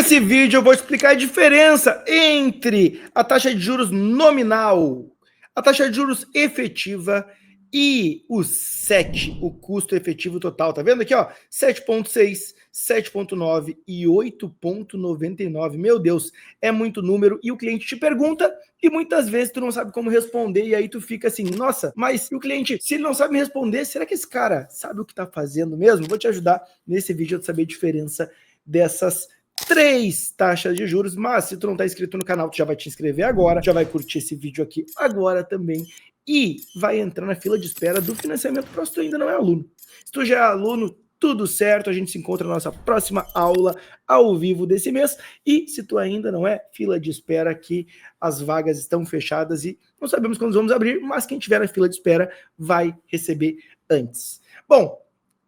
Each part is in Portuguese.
Nesse vídeo eu vou explicar a diferença entre a taxa de juros nominal, a taxa de juros efetiva e o SET, o custo efetivo total. Tá vendo aqui, ó? 7,6, 7,9 e 8,99. Meu Deus, é muito número e o cliente te pergunta e muitas vezes tu não sabe como responder e aí tu fica assim, nossa, mas o cliente, se ele não sabe me responder, será que esse cara sabe o que tá fazendo mesmo? Vou te ajudar nesse vídeo a saber a diferença dessas 3 taxas de juros, mas se tu não tá inscrito no canal, tu já vai te inscrever agora, já vai curtir esse vídeo aqui agora também e vai entrar na fila de espera do financiamento Pro se tu ainda não é aluno. Se tu já é aluno, tudo certo, a gente se encontra na nossa próxima aula ao vivo desse mês e se tu ainda não é, fila de espera aqui, as vagas estão fechadas e não sabemos quando vamos abrir, mas quem tiver na fila de espera vai receber antes. Bom,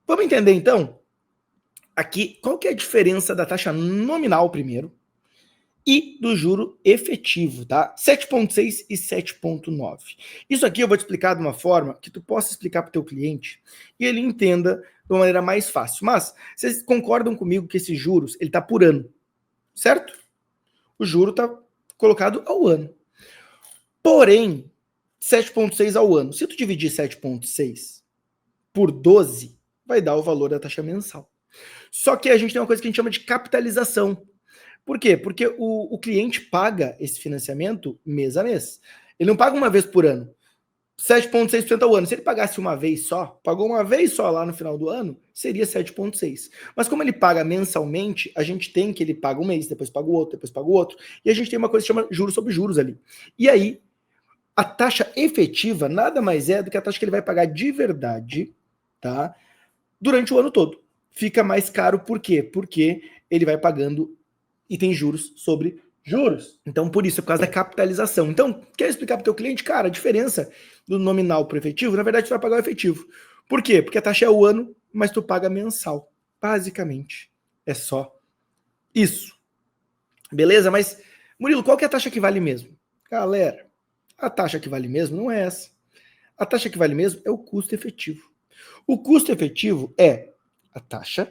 vamos entender então aqui, qual que é a diferença da taxa nominal primeiro e do juro efetivo, tá? 7,6 e 7,9. Isso aqui eu vou te explicar de uma forma que tu possa explicar para o teu cliente e ele entenda de uma maneira mais fácil. Mas vocês concordam comigo que esses juros, ele tá por ano, certo? O juro tá colocado ao ano. Porém, 7,6 ao ano. Se tu dividir 7,6 por 12, vai dar o valor da taxa mensal. Só que a gente tem uma coisa que a gente chama de capitalização. Por quê? Porque o cliente paga esse financiamento mês a mês. Ele não paga uma vez por ano. 7,6% ao ano. Se ele pagasse uma vez só, pagou uma vez só lá no final do ano, seria 7,6. Mas como ele paga mensalmente, a gente tem que ele paga um mês, depois paga o outro, depois paga o outro. E a gente tem uma coisa que chama juros sobre juros ali. E aí, a taxa efetiva nada mais é do que a taxa que ele vai pagar de verdade, tá? Durante o ano todo. Fica mais caro por quê? Porque ele vai pagando e tem juros sobre juros. Então, por isso, é por causa da capitalização. Então, quer explicar para o teu cliente, cara, a diferença do nominal para o efetivo, na verdade, tu vai pagar o efetivo. Por quê? Porque a taxa é o ano, mas tu paga mensal. Basicamente, é só isso. Beleza? Mas, Murilo, qual que é a taxa que vale mesmo? Galera, a taxa que vale mesmo não é essa. A taxa que vale mesmo é o custo efetivo. O custo efetivo é a taxa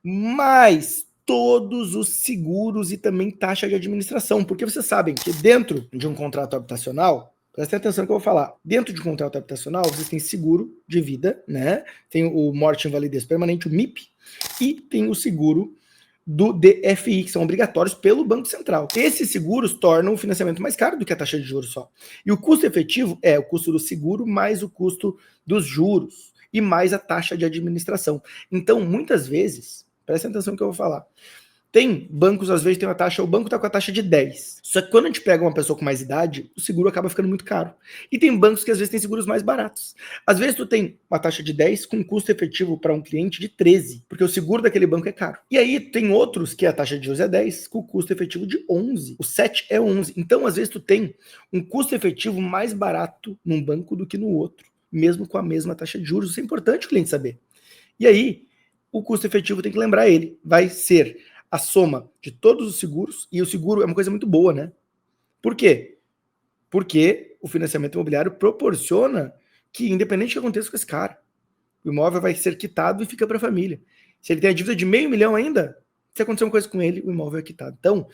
mais todos os seguros e também taxa de administração, porque vocês sabem que dentro de um contrato habitacional, prestem atenção no que eu vou falar, dentro de um contrato habitacional vocês têm seguro de vida, né? Tem o morte e invalidez permanente, o MIP, e tem o seguro do DFI, que são obrigatórios pelo Banco Central. Esses seguros tornam o financiamento mais caro do que a taxa de juros só. E o custo efetivo é o custo do seguro mais o custo dos juros e mais a taxa de administração. Então, muitas vezes, prestem atenção no que eu vou falar, tem bancos, às vezes, tem uma taxa, o banco está com a taxa de 10. Só que quando a gente pega uma pessoa com mais idade, o seguro acaba ficando muito caro. E tem bancos que às vezes têm seguros mais baratos. Às vezes tu tem uma taxa de 10 com custo efetivo para um cliente de 13, porque o seguro daquele banco é caro. E aí tem outros que a taxa de juros é 10, com custo efetivo de 11. O 7 é 11. Então, às vezes tu tem um custo efetivo mais barato num banco do que no outro, mesmo com a mesma taxa de juros. Isso é importante o cliente saber. E aí, o custo efetivo tem que lembrar ele, vai ser a soma de todos os seguros, e o seguro é uma coisa muito boa, né? Por quê? Porque o financiamento imobiliário proporciona que, independente do que aconteça com esse cara, o imóvel vai ser quitado e fica para a família. Se ele tem a dívida de R$500 mil ainda, se acontecer uma coisa com ele, o imóvel é quitado. Então,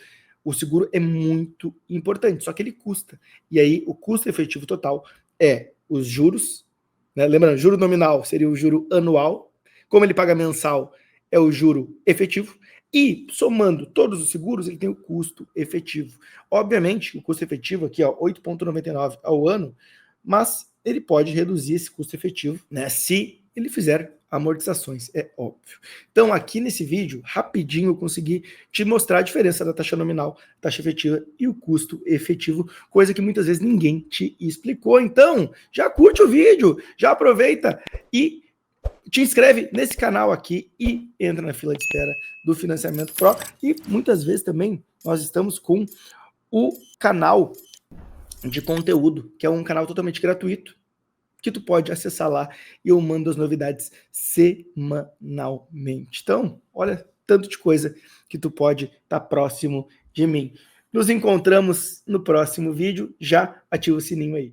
o seguro é muito importante, só que ele custa. E aí, o custo efetivo total é os juros, né? Lembrando, juro nominal seria o juro anual, como ele paga mensal, é o juro efetivo, e somando todos os seguros, ele tem o custo efetivo. Obviamente, o custo efetivo aqui, ó, 8,99 ao ano, mas ele pode reduzir esse custo efetivo, né, se ele fizer amortizações, é óbvio. Então, aqui nesse vídeo, rapidinho, eu consegui te mostrar a diferença da taxa nominal, taxa efetiva e o custo efetivo, coisa que muitas vezes ninguém te explicou. Então, já curte o vídeo, já aproveita e te inscreve nesse canal aqui e entra na fila de espera do Financiamento Pro. E muitas vezes também nós estamos com o canal de conteúdo, que é um canal totalmente gratuito, que tu pode acessar lá e eu mando as novidades semanalmente. Então, olha, tanto de coisa que tu pode estar próximo de mim. Nos encontramos no próximo vídeo. Já ativa o sininho aí.